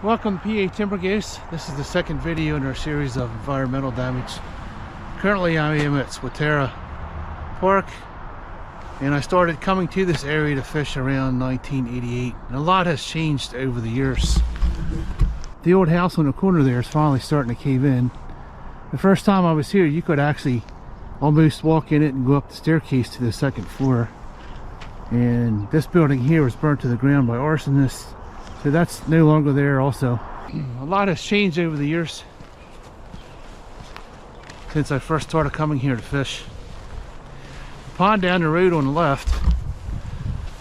Welcome to PA Timber Goose. This is the second video in our series of environmental damage. Currently I am at Swatara Park, and I started coming to this area to fish around 1988, and a lot has changed over the years. The old house on the corner there is finally starting to cave in. The first time I was here, you could actually almost walk in it and go up the staircase to the second floor. And this building here was burnt to the ground by arsonists, so that's no longer there also. A lot has changed over the years since I first started coming here to fish. The pond down the road on the left,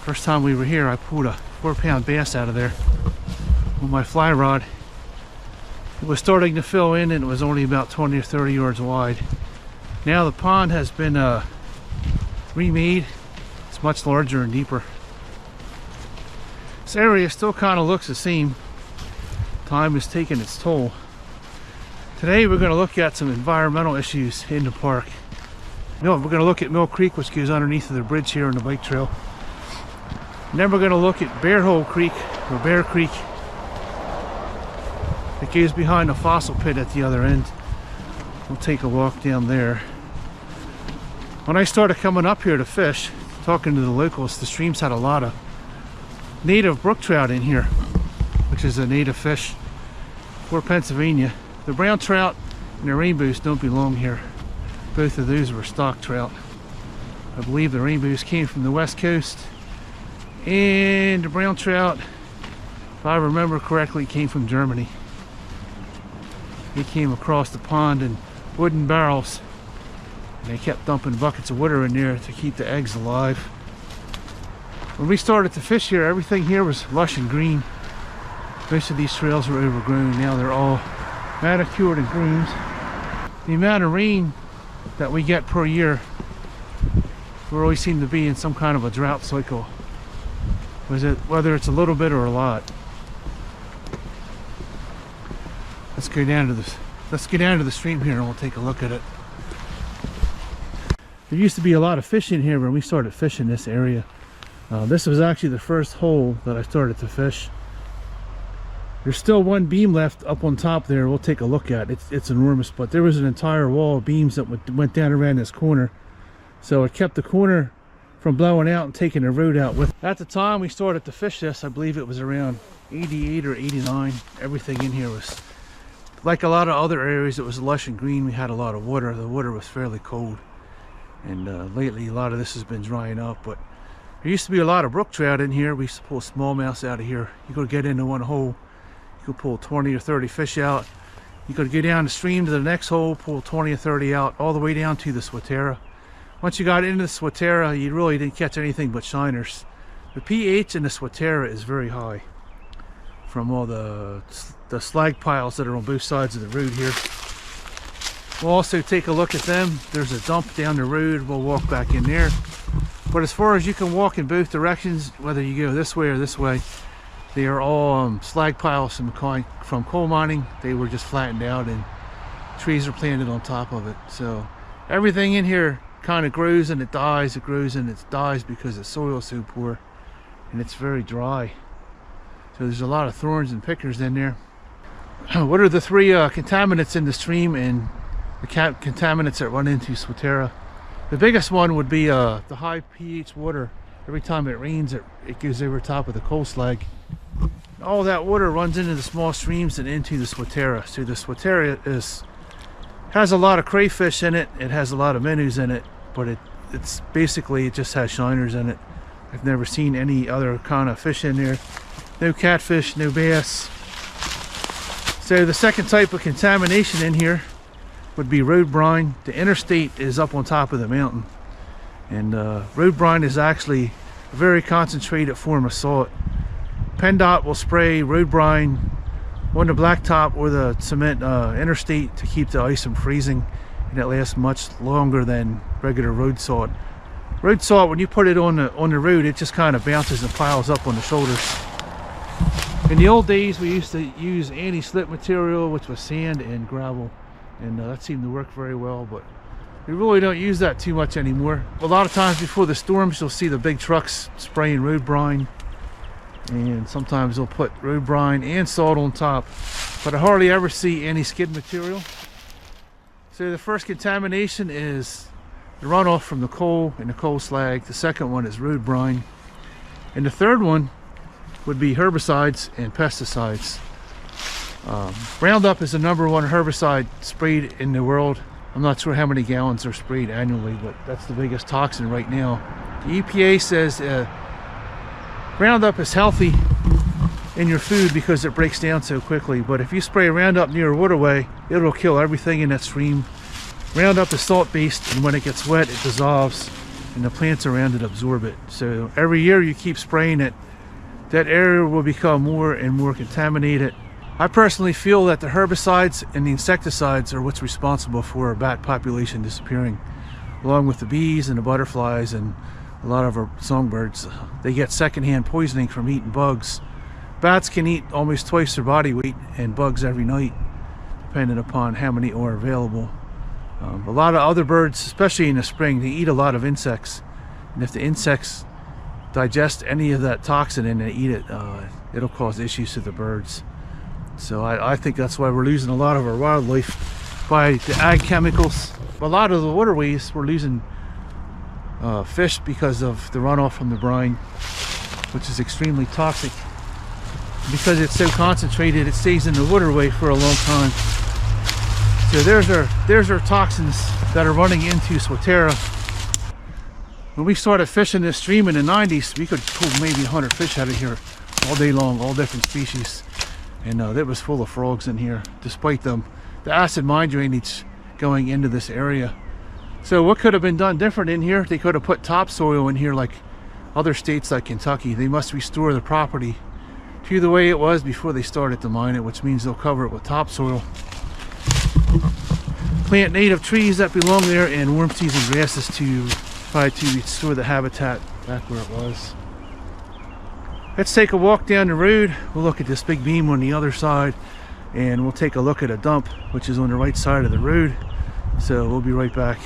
first time we were here, I pulled a 4-pound bass out of there with my fly rod. It was starting to fill in and it was only about 20 or 30 yards wide. Now the pond has been remade. It's much larger and deeper. This area still kind of looks the same. Time has taken its toll. Today we're going to look at some environmental issues in the park. No, we're going to look at Mill Creek, which goes underneath of the bridge here on the bike trail. And then we're going to look at Bear Hole Creek, or Bear Creek. It goes behind the fossil pit at the other end. We'll take a walk down there. When I started coming up here to fish, talking to the locals, the streams had a lot of native brook trout in here, which is a native fish for Pennsylvania. The brown trout and the rainbows don't belong here. Both of those were stock trout. I believe the rainbows came from the west coast, and the brown trout, if I remember correctly, came from Germany. They came across the pond in wooden barrels, and they kept dumping buckets of water in there to keep the eggs alive. When we started to fish here, everything here was lush and green. Most of these trails were overgrown. Now they're all manicured and groomed. The amount of rain that we get per year, we always seem to be in some kind of a drought cycle. Whether it's a little bit or a lot. Let's go down to the stream here and we'll take a look at it. There used to be a lot of fish in here when we started fishing this area. This was actually the first hole that I started to fish. There's still one beam left up on top there. We'll take a look at it. It's enormous, but there was an entire wall of beams that went down around this corner, so it kept the corner from blowing out and taking the road out with. At the time we started to fish this, I believe it was around 88 or 89. Everything in here was like a lot of other areas. It was lush and green. We had a lot of water. The water was fairly cold, and lately a lot of this has been drying up. But there used to be a lot of brook trout in here. We used to pull smallmouths out of here. You could get into one hole, you could pull 20 or 30 fish out. You could go down the stream to the next hole, pull 20 or 30 out, all the way down to the Swatara. Once you got into the Swatara, you really didn't catch anything but shiners. The pH in the Swatara is very high from all the slag piles that are on both sides of the road here. We'll also take a look at them. There's a dump down the road. We'll walk back in there. But as far as you can walk in both directions, whether you go this way or this way, they are all slag piles from coal mining. They were just flattened out and trees are planted on top of it. So everything in here kind of grows and it dies. It grows and it dies because the soil is so poor and it's very dry. So there's a lot of thorns and pickers in there. What are the three contaminants in the stream and the contaminants that run into Swatara? The biggest one would be the high pH water. Every time it rains, it goes over top of the coal slag. All that water runs into the small streams and into the Swatara. So the Swatara has a lot of crayfish in it. It has a lot of minnows in it, but it just has shiners in it. I've never seen any other kind of fish in there. No catfish, no bass. So the second type of contamination in here would be road brine. The interstate is up on top of the mountain, and road brine is actually a very concentrated form of salt. PennDOT will spray road brine on the blacktop or the cement interstate to keep the ice from freezing, and it lasts much longer than regular road salt. Road salt, when you put it on the road, it just kind of bounces and piles up on the shoulders. In the old days, we used to use anti-slip material, which was sand and gravel, and that seemed to work very well, but we really don't use that too much anymore. A lot of times before the storms, you'll see the big trucks spraying road brine and sometimes they'll put road brine and salt on top, but I hardly ever see any skid material. So the first contamination is the runoff from the coal and the coal slag. The second one is road brine, and the third one would be herbicides and pesticides. Roundup is the #1 herbicide sprayed in the world. I'm not sure how many gallons are sprayed annually, but that's the biggest toxin right now. The EPA says Roundup is healthy in your food because it breaks down so quickly, but if you spray Roundup near a waterway, it'll kill everything in that stream. Roundup is salt based, and when it gets wet it dissolves and the plants around it absorb it. So every year you keep spraying it, that area will become more and more contaminated. I personally feel that the herbicides and the insecticides are what's responsible for our bat population disappearing, along with the bees and the butterflies and a lot of our songbirds. They get secondhand poisoning from eating bugs. Bats can eat almost twice their body weight and bugs every night, depending upon how many are available. A lot of other birds, especially in the spring, they eat a lot of insects, and if the insects digest any of that toxin and they eat it, it'll cause issues to the birds. So I think that's why we're losing a lot of our wildlife by the ag chemicals. A lot of the waterways, we're losing fish because of the runoff from the brine, which is extremely toxic. Because it's so concentrated, it stays in the waterway for a long time. So there's our toxins that are running into Swatara. When we started fishing this stream in the 90s, we could pull maybe 100 fish out of here all day long, all different species. And it was full of frogs in here, despite the acid mine drainage going into this area. So what could have been done different in here? They could have put topsoil in here like other states like Kentucky. They must restore the property to the way it was before they started to mine it, which means they'll cover it with topsoil. Plant native trees that belong there and warm season grasses to try to restore the habitat back where it was. Let's take a walk down the road. We'll look at this big beam on the other side, and we'll take a look at a dump which is on the right side of the road. So we'll be right back.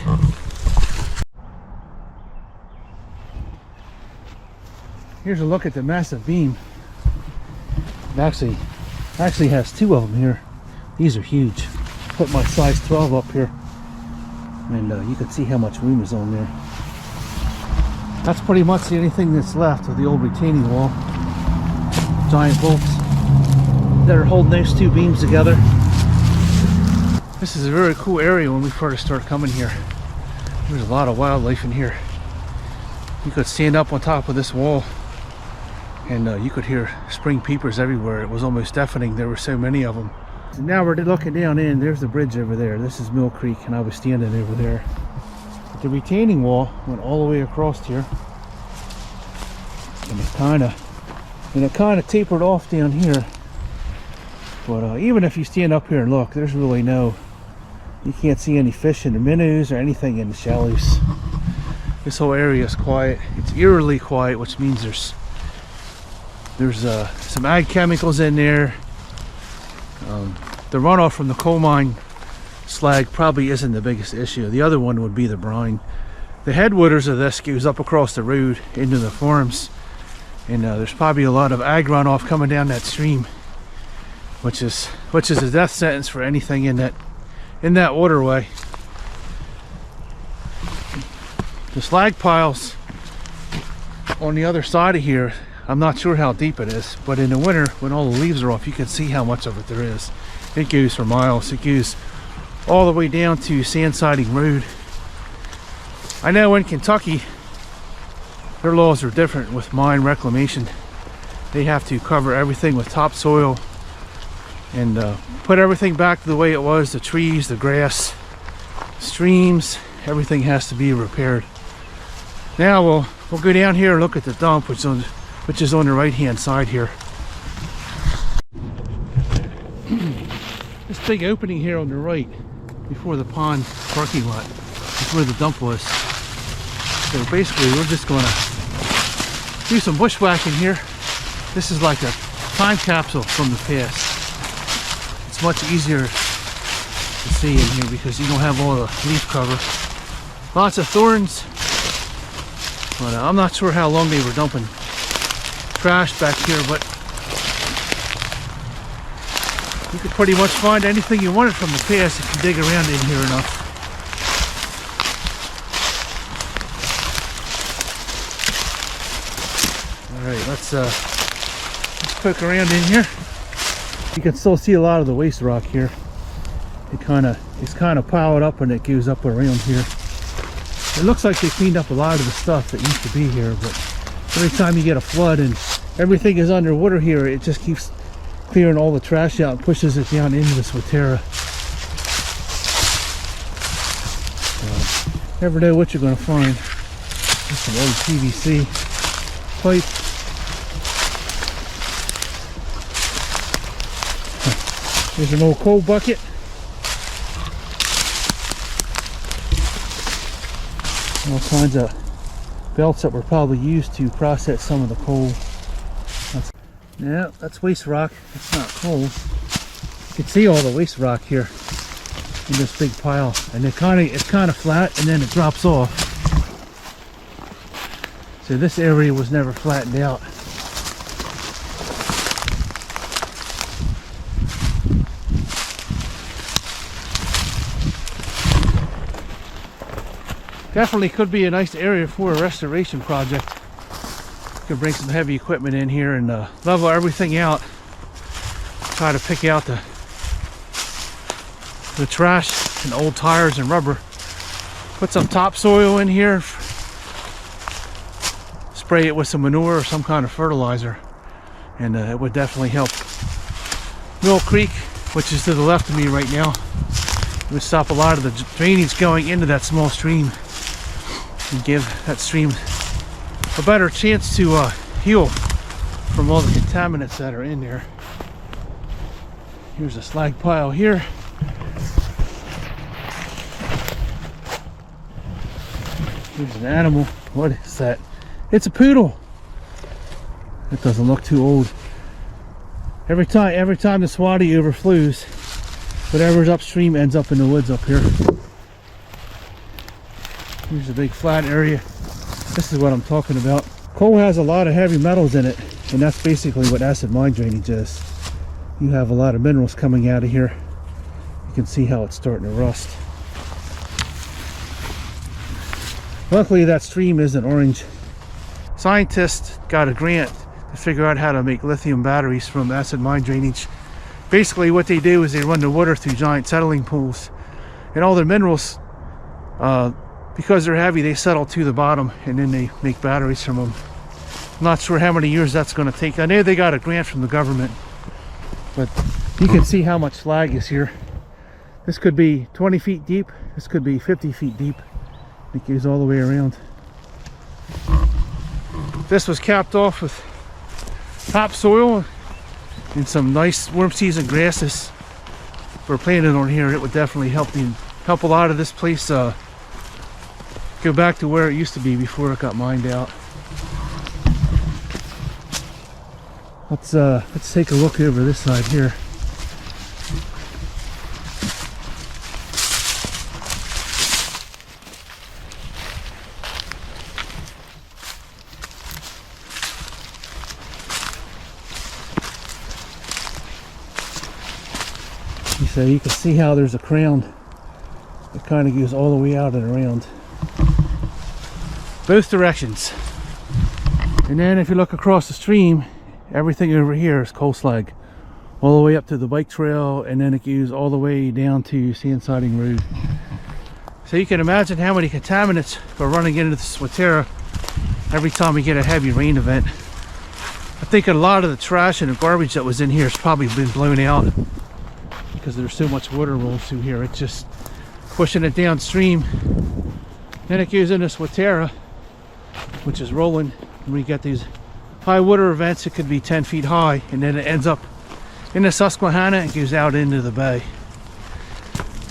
Here's a look at the massive beam. It actually has two of them here. These are huge. Put my size 12 up here, and you can see how much room is on there. That's pretty much the only thing that's left of the old retaining wall. Giant bolts that are holding those two beams together. This is a very cool area when we first start coming here. There's a lot of wildlife in here. You could stand up on top of this wall and you could hear spring peepers everywhere. It was almost deafening. There were so many of them. And now we're looking down in. There's the bridge over there. This is Mill Creek, and I was standing over there. But the retaining wall went all the way across here, and it kind of tapered off down here. But even if you stand up here and look, there's really you can't see any fish in the minnows or anything in the shallows. This whole area is quiet. It's eerily quiet, which means there's some ag chemicals in there. The runoff from the coal mine slag probably isn't the biggest issue. The other one would be the brine. The headwaters of this goes up across the road into the farms, and there's probably a lot of ag runoff coming down that stream, which is a death sentence for anything in that waterway. The slag piles on the other side of here, I'm not sure how deep it is, but in the winter when all the leaves are off, you can see how much of it there is. It goes for miles. It goes all the way down to Sand Siding Road. I know in Kentucky their laws are different with mine reclamation. They have to cover everything with topsoil and put everything back to the way it was. The trees, the grass, streams, everything has to be repaired. Now we'll go down here and look at the dump, which is on the right hand side here. This big opening here on the right before the pond parking lot is where the dump was. So basically we're just going to do some bushwhacking here. This is like a time capsule from the past. It's much easier to see in here because you don't have all the leaf cover. Lots of thorns, but I'm not sure how long they were dumping trash back here, but you could pretty much find anything you wanted from the past if you dig around in here enough. Alright, let's poke around in here. You can still see a lot of the waste rock here. It's kind of piled up and it goes up around here. It looks like they cleaned up a lot of the stuff that used to be here, but every time you get a flood and everything is underwater here, it just keeps clearing all the trash out and pushes it down into the Swatara. So, never know what you're going to find. There's some old PVC pipe. There's an old coal bucket. All kinds of belts that were probably used to process some of the coal. That's waste rock. It's not coal. You can see all the waste rock here in this big pile, and it's kind of flat, and then it drops off. So this area was never flattened out. Definitely could be a nice area for a restoration project. You can bring some heavy equipment in here and level everything out. Try to pick out the trash and old tires and rubber. Put some topsoil in here. Spray it with some manure or some kind of fertilizer, and it would definitely help. Mill Creek, which is to the left of me right now, would stop a lot of the drainage going into that small stream and give that stream a better chance to heal from all the contaminants that are in there. Here's a slag pile here. Here's an animal. What is that? It's a poodle. It doesn't look too old. Every time the Swatara overflows, whatever's upstream ends up in the woods up here. Here's a big flat area. This is what I'm talking about. Coal has a lot of heavy metals in it, and that's basically what acid mine drainage is. You have a lot of minerals coming out of here. You can see how it's starting to rust. Luckily that stream isn't orange. Scientists got a grant to figure out how to make lithium batteries from acid mine drainage. Basically what they do is they run the water through giant settling pools, and all the minerals, because they're heavy, they settle to the bottom, and then they make batteries from them. I'm not sure how many years that's going to take. I know they got a grant from the government, but you can see how much slag is here. This could be 20 feet deep. This could be 50 feet deep. It goes all the way around. This was capped off with topsoil and some nice warm season grasses we're planting on here. It would definitely help a lot of this place go back to where it used to be before it got mined out. Let's take a look over this side here. So you can see how there's a crown that kind of goes all the way out and around both directions. And then if you look across the stream, everything over here is coal slag all the way up to the bike trail, and then it goes all the way down to Sand Siding Road. So you can imagine how many contaminants are running into the Swatara every time we get a heavy rain event. I think a lot of the trash and the garbage that was in here has probably been blown out because there's so much water rolling through here. It's just pushing it downstream. Then it goes into Swatara, which is rolling. And we get these high water events. It could be 10 feet high, and then it ends up in the Susquehanna and goes out into the bay.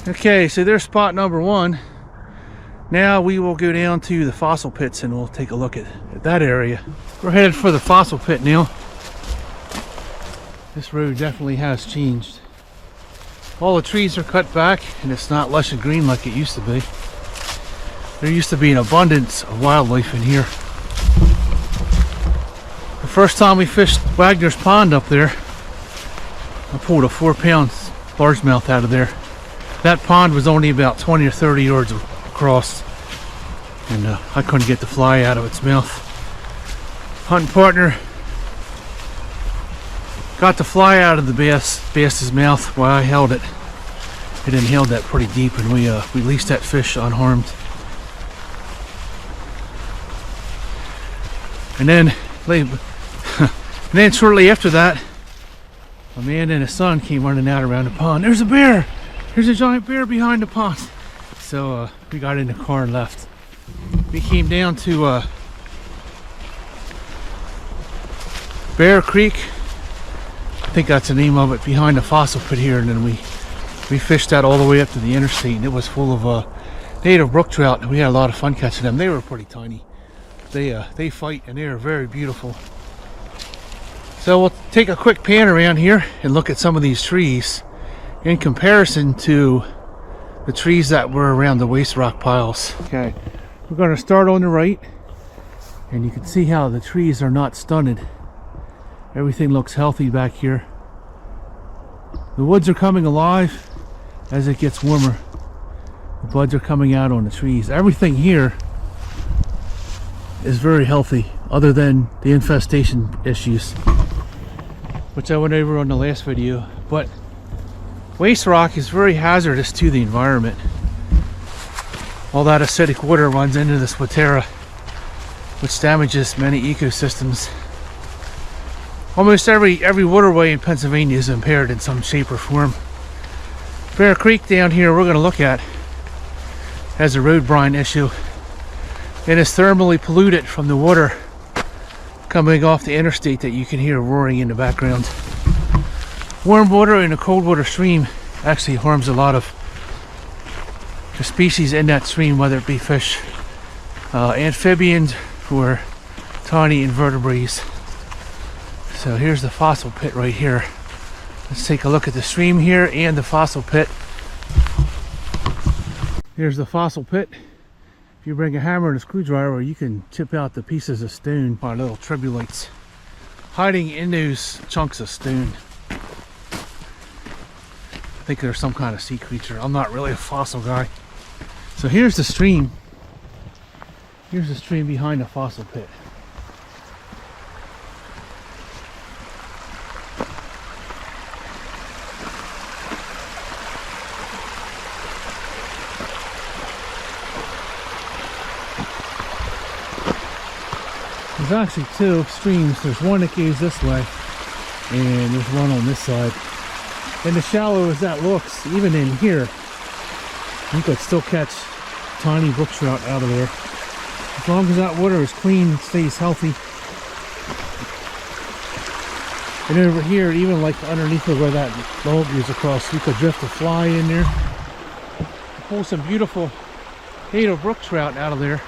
Okay, so there's spot number one. Now we will go down to the fossil pits and we'll take a look at that area. We're headed for the fossil pit now. This road definitely has changed. All the trees are cut back and it's not lush and green like it used to be. There used to be an abundance of wildlife in here. The First time we fished Wagner's Pond up there, I pulled a 4-pound largemouth out of there. That pond was only about 20 or 30 yards across, and I couldn't get the fly out of its mouth. Hunting partner got the fly out of the bass's mouth while I held it. It inhaled that pretty deep, and we released that fish unharmed. And then shortly after that, a man and his son came running out around the pond. There's a bear! There's a giant bear behind the pond. So we got in the car and left. We came down to Bear Creek. I think that's the name of it, behind the fossil pit here, and then we fished that all the way up to the interstate, and it was full of native brook trout. We had a lot of fun catching them. They were pretty tiny. They fight, and they are very beautiful. So we'll take a quick pan around here and look at some of these trees in comparison to the trees that were around the waste rock piles. Okay, we're going to start on the right, and you can see how the trees are not stunted. Everything looks healthy back here. The woods are coming alive as it gets warmer. The buds are coming out on the trees. Everything here is very healthy, other than the infestation issues, which I went over on the last video. But waste rock is very hazardous to the environment. All that acidic water runs into the Swatara, which damages many ecosystems. Almost every waterway in Pennsylvania is impaired in some shape or form. Bear Creek down here we're going to look at has a road brine issue. It is thermally polluted from the water coming off the interstate that you can hear roaring in the background. Warm water in a cold water stream actually harms a lot of the species in that stream, whether it be fish, amphibians, or tiny invertebrates. So here's the fossil pit right here. Let's take a look at the stream here and the fossil pit. Here's the fossil pit. If you bring a hammer and a screwdriver, you can chip out the pieces of stone by little tribulates hiding in those chunks of stone. I think there's some kind of sea creature. I'm not really a fossil guy. So here's the stream. Here's the stream behind the fossil pit. There's actually two streams. There's one that goes this way, and there's one on this side. And as shallow as that looks, even in here, you could still catch tiny brook trout out of there. As long as that water is clean and stays healthy. And over here, even like underneath where that log goes across, you could drift a fly in there. Pull some beautiful native brook trout out of there.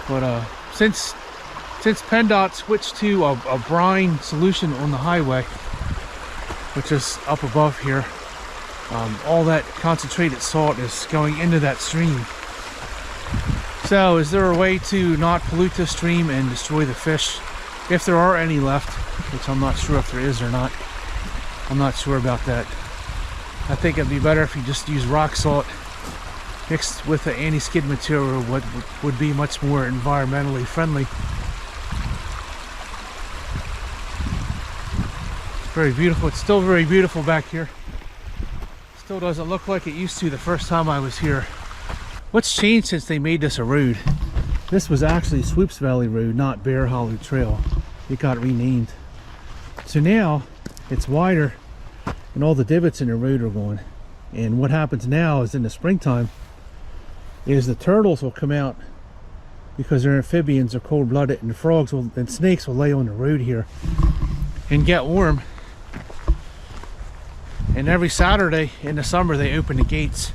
But since PennDOT switched to a brine solution on the highway, which is up above here, all that concentrated salt is going into that stream. So is there a way to not pollute the stream and destroy the fish, if there are any left, which I'm not sure if there is or not. I'm not sure about that. I think it'd be better if you just use rock salt mixed with the anti-skid material, what would be much more environmentally friendly. Very beautiful. It's still very beautiful back here. Still doesn't look like it used to the first time I was here. What's changed since they made this a road? This was actually Swoops Valley Road, not Bear Hollow Trail. It got renamed. So now it's wider and all the divots in the road are gone. And what happens now is in the springtime is the turtles will come out, because they're amphibians, they're cold-blooded, and the frogs and snakes will lay on the road here and get warm. And every Saturday in the summer they open the gates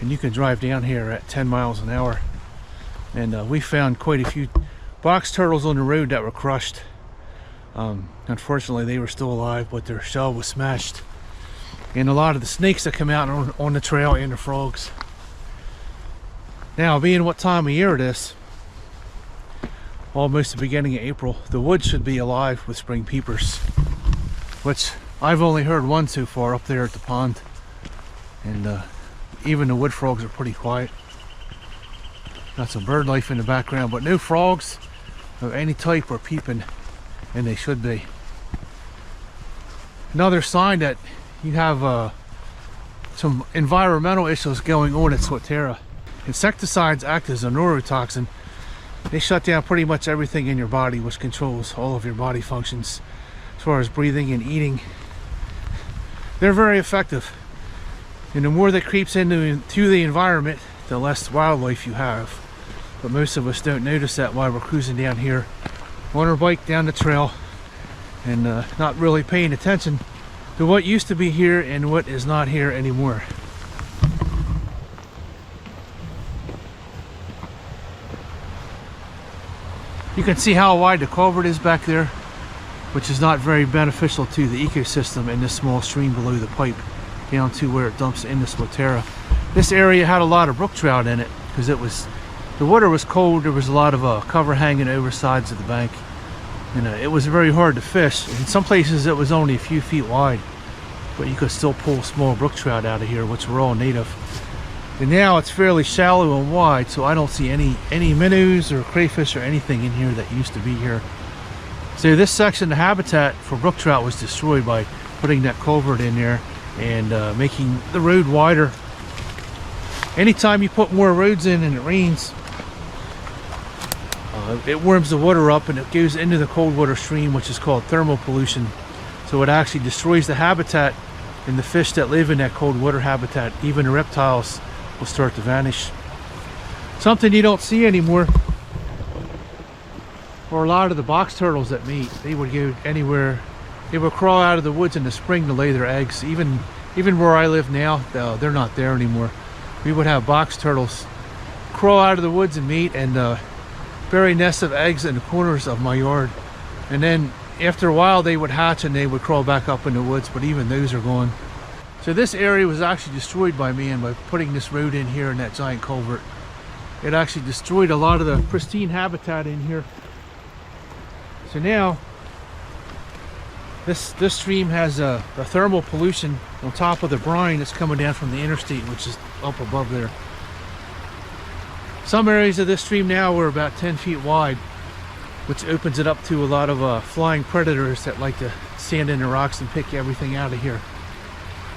and you can drive down here at 10 miles an hour. And we found quite a few box turtles on the road that were crushed. Unfortunately they were still alive, but their shell was smashed. And a lot of the snakes that come out on the trail, and the frogs. Now, being what time of year it is, almost the beginning of April. The woods should be alive with spring peepers, which I've only heard one so far up there at the pond. And even the wood frogs are pretty quiet. Got some bird life in the background, but no frogs of any type are peeping, and they should be. Another sign that you have some environmental issues going on at Swatara. Insecticides act as a neurotoxin. They shut down pretty much everything in your body, which controls all of your body functions as far as breathing and eating. They're very effective, and the more that creeps into the environment, the less wildlife you have. But most of us don't notice that while we're cruising down here on our bike down the trail, and not really paying attention to what used to be here and what is not here anymore. You can see how wide the culvert is back there, which is not very beneficial to the ecosystem in this small stream below the pipe down to where it dumps into Swatara. This area had a lot of brook trout in it because the water was cold. There was a lot of cover hanging over sides of the bank, and it was very hard to fish. In some places it was only a few feet wide, but you could still pull small brook trout out of here, which were all native. And now it's fairly shallow and wide, so I don't see any minnows or crayfish or anything in here that used to be here. So this section, the habitat for brook trout, was destroyed by putting that culvert in there and making the road wider. Anytime you put more roads in and it rains, it warms the water up and it goes into the cold water stream, which is called thermal pollution. So it actually destroys the habitat, and the fish that live in that cold water habitat, even the reptiles, will start to vanish. Something you don't see anymore are a lot of the box turtles that mate. They would go anywhere. They would crawl out of the woods in the spring to lay their eggs. Even where I live now, they're not there anymore. We would have box turtles crawl out of the woods and mate, and bury nests of eggs in the corners of my yard. And then after a while they would hatch and they would crawl back up in the woods, but even those are gone. So this area was actually destroyed by man by putting this road in here and that giant culvert. It actually destroyed a lot of the pristine habitat in here. So now this stream has the thermal pollution on top of the brine that's coming down from the interstate, which is up above there. Some areas of this stream now are about 10 feet wide, which opens it up to a lot of flying predators that like to stand in the rocks and pick everything out of here,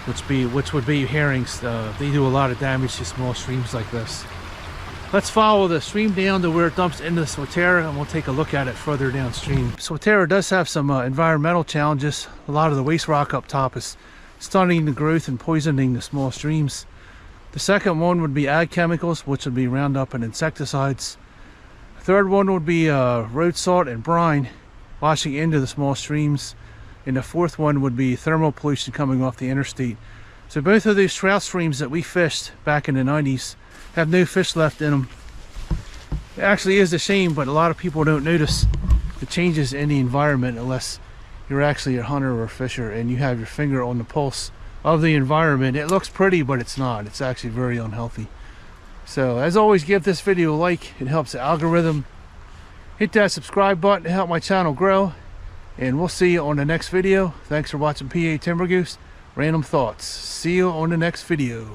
which would be herrings. They do a lot of damage to small streams like this. Let's follow the stream down to where it dumps into Swatara, and we'll take a look at it further downstream. Swatara does have some environmental challenges. A lot of the waste rock up top is stunting the growth and poisoning the small streams. The second one would be ag chemicals, which would be Roundup and insecticides. The third one would be road salt and brine washing into the small streams. And the fourth one would be thermal pollution coming off the interstate. So both of these trout streams that we fished back in the 90s have no fish left in them. It actually is a shame, but a lot of people don't notice the changes in the environment unless you're actually a hunter or a fisher and you have your finger on the pulse of the environment. It looks pretty, but it's not. It's actually very unhealthy. So as always, give this video a like. It helps the algorithm. Hit that subscribe button to help my channel grow, and we'll see you on the next video. Thanks for watching PA Timber Goose Random Thoughts. See you on the next video.